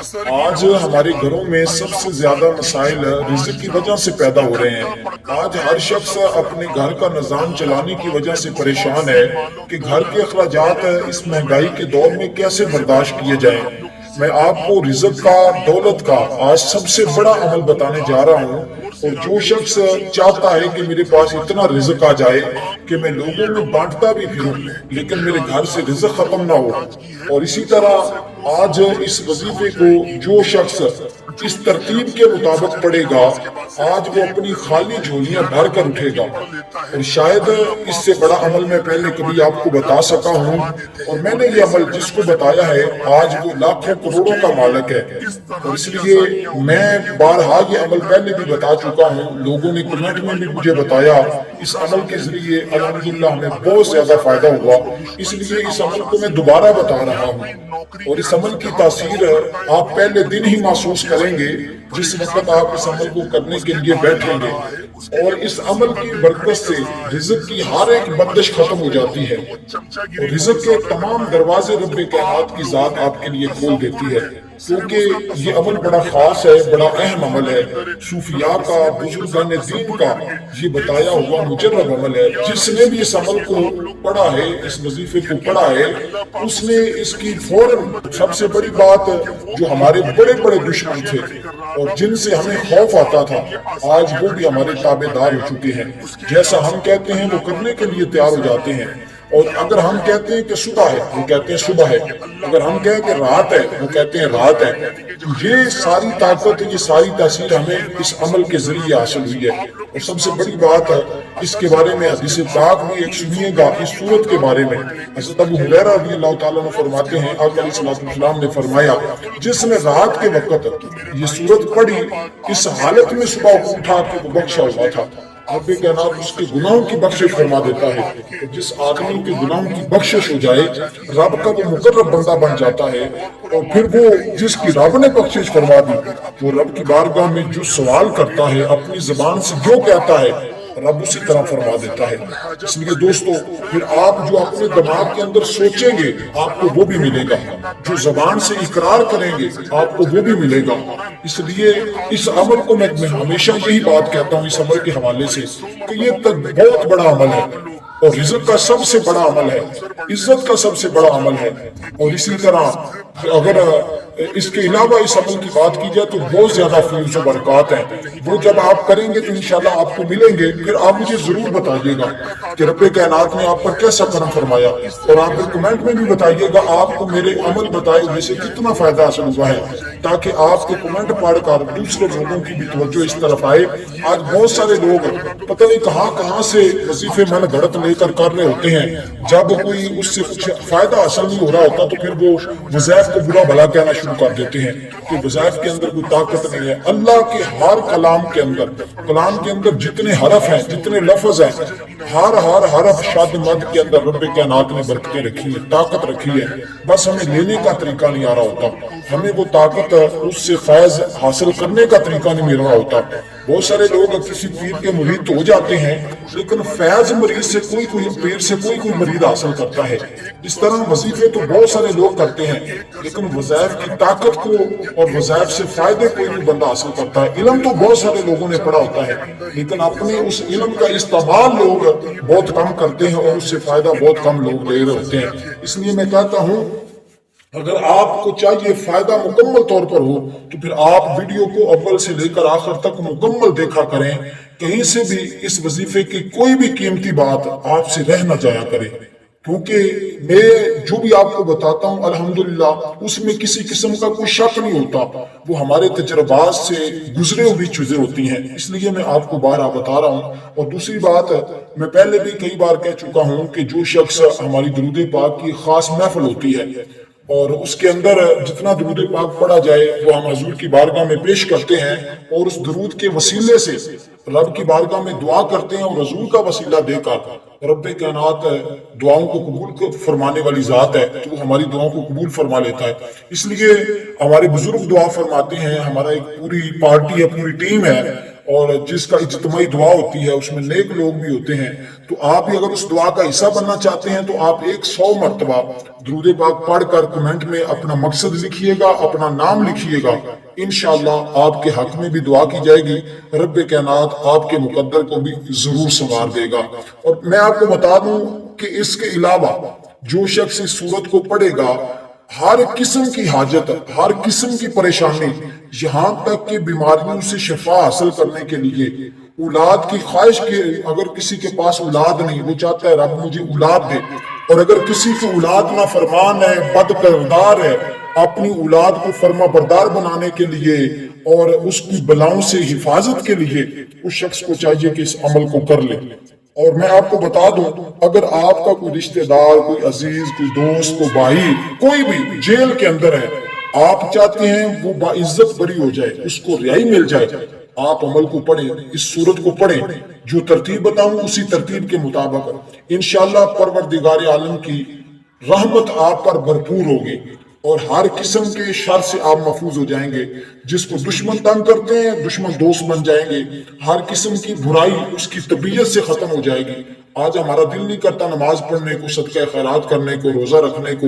آج ہمارے گھروں میں سب سے زیادہ مسائل رزق کی وجہ سے پیدا ہو رہے ہیں۔ آج ہر شخص اپنے گھر کا نظام چلانے کی وجہ سے پریشان ہے کہ گھر کے اخراجات اس مہنگائی کے دور میں کیسے برداشت کیے جائیں۔ میں آپ کو رزق کا، دولت کا آج سب سے بڑا عمل بتانے جا رہا ہوں، اور جو شخص چاہتا ہے کہ میرے پاس اتنا رزق آ جائے کہ میں لوگوں میں بانٹتا بھی پھروں لیکن میرے گھر سے رزق ختم نہ ہو، اور اسی طرح آج اس وظیفے کو جو شخص اس ترتیب کے مطابق پڑھے گا، آج وہ اپنی خالی جھولیاں بھر کر اٹھے گا۔ اور شاید اس سے بڑا عمل میں پہلے کبھی آپ کو بتا سکا ہوں، اور میں نے یہ عمل جس کو بتایا ہے آج وہ لاکھوں کروڑوں کا مالک ہے۔ اور اس لیے میں بارہا یہ عمل پہلے بھی بتا چکا ہوں، لوگوں نے کمنٹ میں بھی مجھے بتایا، اس عمل کے ذریعے الحمدللہ ہمیں بہت زیادہ فائدہ ہوا، اس لیے اس عمل کو میں دوبارہ بتا رہا ہوں۔ اور اس عمل کی تاثیر آپ پہلے دن ہی محسوس کریں گے جس وقت آپ اس عمل کو کرنے کے لیے بیٹھیں گے، اور اس عمل کی برکت سے رزق کی ہر ایک بندش ختم ہو جاتی ہے، اور رزق کے تمام دروازے رب کائنات کی ذات آپ کے لیے کھول دیتی ہے، کیونکہ یہ عمل بڑا خاص ہے، بڑا اہم عمل ہے، صوفیاء کا، بزرگان دین کا یہ بتایا ہوا مجرب عمل ہے۔ جس نے بھی اس عمل کو پڑھا ہے، اس وظیفے کو پڑھا ہے، اس نے اس کی فوراً سب سے بڑی بات جو ہمارے بڑے بڑے دشمن تھے اور جن سے ہمیں خوف آتا تھا، آج وہ بھی ہمارے تابع دار ہو چکے ہیں۔ جیسا ہم کہتے ہیں وہ کرنے کے لیے تیار ہو جاتے ہیں، اور اگر ہم کہتے ہیں کہ صبح ہے وہ کہتے ہیں صبح ہے، اگر ہم کہیں کہ رات ہے وہ کہتے ہیں رات ہے۔ یہ ساری طاقت، یہ ساری تاثیر ہمیں اس عمل کے ذریعے حاصل ہوئی ہے۔ اور سب سے بڑی بات اس کے بارے میں حدیث پاک میں ایک سنیے گا، اس سورت کے بارے میں حضرت ابو ہریرہ رضی اللہ تعالیٰ عنہ فرماتے ہیں، آقا علیہ الصلوۃ والسلام نے فرمایا، جس نے رات کے وقت یہ سورت پڑھی اس حالت میں صبح اٹھا کہ وہ بخشا ہوا تھا، رب کائنات اس کے گناہوں کی بخشش فرما دیتا ہے۔ جس آدمی کے گناہوں کی بخشش ہو جائے، رب کا وہ مقرب بندہ بن جاتا ہے، اور پھر وہ جس کی رب نے بخشش فرما دی، وہ رب کی بارگاہ میں جو سوال کرتا ہے، اپنی زبان سے جو کہتا ہے، رب اسی طرح فرما دیتا ہے۔ اس لیے دوستو، پھر آپ جو اپنے دماغ کے اندر سوچیں گے آپ کو وہ بھی ملے گا، جو زبان سے اقرار کریں گے آپ کو وہ بھی ملے گا۔ اس لیے اس عمل کو میں ہمیشہ یہی بات کہتا ہوں اس عمل کے حوالے سے کہ یہ بہت بڑا عمل ہے، اور رزق کا سب سے بڑا عمل ہے، عزت کا سب سے بڑا عمل ہے۔ اور اسی طرح اگر اس کے علاوہ اس عمل کی بات کی جائے تو بہت زیادہ فیوز و برکات ہیں، وہ جب آپ کریں گے تو انشاءاللہ آپ کو ملیں گے۔ پھر آپ مجھے ضرور بتائیے گا کہ رب کائنات نے آپ پر کیسا کرم فرمایا، اور آپ کو کمنٹ میں بھی بتائیے گا آپ کو میرے عمل بتائے ہوئے سے کتنا فائدہ حاصل ہوا ہے، تاکہ آپ کے کمنٹ پڑھ کر دوسرے لوگوں کی بھی توجہ اس طرف آئے۔ آج بہت سارے لوگ پتہ نہیں کہاں سے وظیفے من گھڑت لے کر رہے ہوتے ہیں، جب کوئی اس سے کچھ فائدہ حاصل نہیں ہو رہا ہوتا تو پھر وہ وظائف کو برا بھلا کہنا شروع کر دیتے ہیں کہ وظائف کے اندر کوئی طاقت نہیں ہے۔ اللہ کے ہر کلام کے اندر جتنے حرف ہیں، جتنے لفظ ہیں، ہر حرف شاد مد کے اندر رب کائنات نے برکتیں رکھی ہیں، طاقت رکھی ہے، بس ہمیں لینے کا طریقہ نہیں آ رہا ہوتا، ہمیں وہ طاقت اس سے فیض حاصل کرنے کا طریقہ نہیں مل رہا ہوتا۔ بہت سارے لوگ کسی پیر کے مرید تو ہو جاتے ہیں، لیکن فیض مریض سے کوئی پیر سے کوئی مرید حاصل کرتا ہے۔ اس طرح وظیفے تو بہت سارے لوگ کرتے ہیں، لیکن وظائف کی طاقت کو اور وظائف سے فائدے کوئی بھی بندہ حاصل کرتا ہے۔ علم تو بہت سارے لوگوں نے پڑھا ہوتا ہے، لیکن اپنے اس علم کا استعمال لوگ بہت کم کرتے ہیں، اور اس سے فائدہ بہت کم لوگ لے رہے ہوتے ہیں۔ اس لیے میں کہتا ہوں اگر آپ کو چاہیے فائدہ مکمل طور پر ہو تو پھر آپ ویڈیو کو اول سے لے کر آخر تک مکمل دیکھا کریں، کہیں سے بھی اس وظیفے کی کوئی بھی قیمتی بات آپ سے رہ نہ جایا کرے، کیونکہ میں جو بھی آپ کو بتاتا ہوں الحمدللہ اس میں کسی قسم کا کوئی شک نہیں ہوتا، وہ ہمارے تجربات سے گزرے ہوئی چیزیں ہوتی ہیں، اس لیے میں آپ کو بارہا بتا رہا ہوں۔ اور دوسری بات میں پہلے بھی کئی بار کہہ چکا ہوں کہ جو شخص ہماری درود پاک کی خاص محفل ہوتی ہے اور اس کے اندر جتنا درود پاک پڑھا جائے وہ ہم حضور کی بارگاہ میں پیش کرتے ہیں، اور اس درود کے وسیلے سے رب کی بارگاہ میں دعا کرتے ہیں، اور حضور کا وسیلہ دے کر رب کائنات دعاؤں کو قبول فرمانے والی ذات ہے، تو وہ ہماری دعاؤں کو قبول فرما لیتا ہے۔ اس لیے ہمارے بزرگ دعا فرماتے ہیں، ہمارا ایک پوری پارٹی ہے، پوری ٹیم ہے، اور جس کا اجتماعی دعا ہوتی ہے، اس میں نیک لوگ بھی ہوتے ہیں، تو آپ بھی اگر اس دعا کا حصہ بننا چاہتے ہیں تو آپ 100 مرتبہ درود پاک پڑھ کر کمنٹ میں اپنا مقصد لکھیے گا، اپنا نام لکھیے گا، انشاءاللہ آپ کے حق میں بھی دعا کی جائے گی، رب کائنات آپ کے مقدر کو بھی ضرور سنوار دے گا۔ اور میں آپ کو بتا دوں کہ اس کے علاوہ جو شخص اس سورت کو پڑھے گا، ہر قسم کی حاجت، ہر قسم کی پریشانی، یہاں تک کہ بیماریوں سے شفا حاصل کرنے کے لیے، اولاد کی خواہش کے، اگر کسی کے پاس اولاد نہیں، وہ چاہتا ہے رب مجھے اولاد دے، اور اگر کسی کی اولاد نافرمان ہے، بد کردار ہے، اپنی اولاد کو فرما بردار بنانے کے لیے اور اس کی بلاؤں سے حفاظت کے لیے اس شخص کو چاہیے کہ اس عمل کو کر لے۔ اور میں آپ کو بتا دوں، اگر آپ کا کوئی رشتہ دار، کوئی عزیز، کوئی دوست، کوئی بھائی، کوئی بھی جیل کے اندر ہے، آپ چاہتے ہیں وہ باعزت بری ہو جائے، اس کو رہائی مل جائے، آپ عمل کو پڑھیں، اس صورت کو پڑھیں، جو ترتیب بتاؤں اسی ترتیب کے مطابق انشاءاللہ پروردگار عالم کی رحمت آپ پر بھرپور ہوگی اور ہر قسم کے شر سے آپ محفوظ ہو جائیں گے۔ جس کو دشمن تنگ کرتے ہیں، دشمن دوست بن جائیں گے، ہر قسم کی برائی اس کی طبیعت سے ختم ہو جائے گی۔ آج ہمارا دل نہیں کرتا نماز پڑھنے کو، صدقہ خیرات کرنے کو، روزہ رکھنے کو،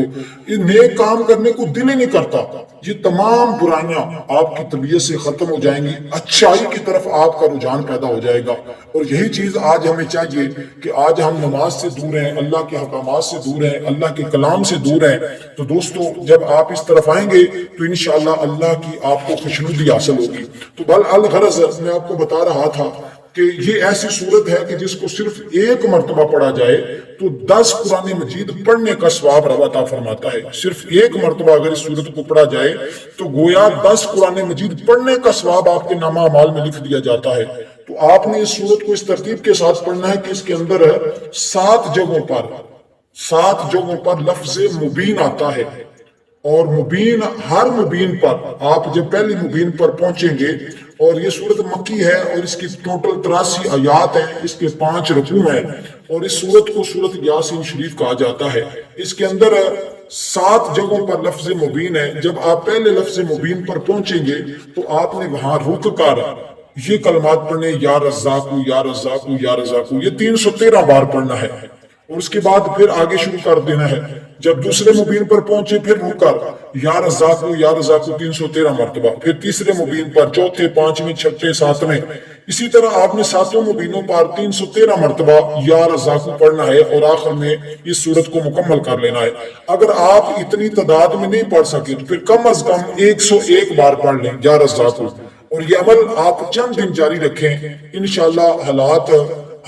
یہ نیک کام کرنے کو دل ہی نہیں کرتا۔ یہ تمام برائیاں آپ کی طبیعت سے ختم ہو جائیں گی، اچھائی کی طرف آپ کا رجحان پیدا ہو جائے گا۔ اور یہی چیز آج ہمیں چاہیے کہ آج ہم نماز سے دور ہیں، اللہ کے حکامات سے دور ہیں، اللہ کے کلام سے دور ہیں۔ تو دوستو، جب آپ اس طرف آئیں گے تو انشاءاللہ اللہ کی آپ کو خوشنودی حاصل ہوگی۔ تو الغرض میں آپ کو بتا رہا تھا کہ یہ ایسی صورت ہے کہ جس کو صرف ایک مرتبہ پڑھا جائے تو 10 قرآن مجید پڑھنے کا ثواب رب عطا فرماتا ہے۔ صرف ایک مرتبہ اگر اس صورت کو پڑھا جائے تو گویا 10 قرآن مجید پڑھنے کا ثواب آپ کے نامہ اعمال میں لکھ دیا جاتا ہے۔ تو آپ نے اس صورت کو اس ترتیب کے ساتھ پڑھنا ہے کہ اس کے اندر 7 جگہوں پر لفظ مبین آتا ہے، اور مبین، ہر مبین پر آپ جب پہلی مبین پر پہنچیں گے، اور یہ صورت مکی ہے اور اس کی ٹوٹل 83 آیات ہیں، اس کے 5 رکوع ہیں، اور اس صورت کو صورت یاسین شریف کہا جاتا ہے۔ اس کے اندر 7 جگہوں پر لفظ مبین ہے۔ جب آپ پہلے لفظ مبین پر پہنچیں گے تو آپ نے وہاں رک کر یہ کلمات پڑھنے، یا رزاقو یا رزاقو یا رزاقو، یہ 313 بار پڑھنا ہے، اور اس کے بعد پھر آگے شروع کر دینا ہے۔ جب دوسرے مبین پر پہنچے پھر رک کر یا رزاقو 313 مرتبہ، پھر تیسرے مبین پر، چوتھے، پانچویں، چھٹے، ساتویں، اسی طرح آپ نے 7 مبینوں پر 313 مرتبہ یا رزاقو پڑھنا ہے، اور آخر میں اس صورت کو مکمل کر لینا ہے۔ اگر آپ اتنی تعداد میں نہیں پڑھ سکے تو پھر کم از کم 101 بار پڑھ لیں یا رزاقو، اور یہ عمل آپ چند دن جاری رکھیں، انشاءاللہ حالات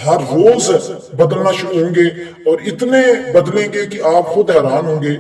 ہر روز بدلنا شروع ہوں گے، اور اتنے بدلیں گے کہ آپ خود حیران ہوں گے۔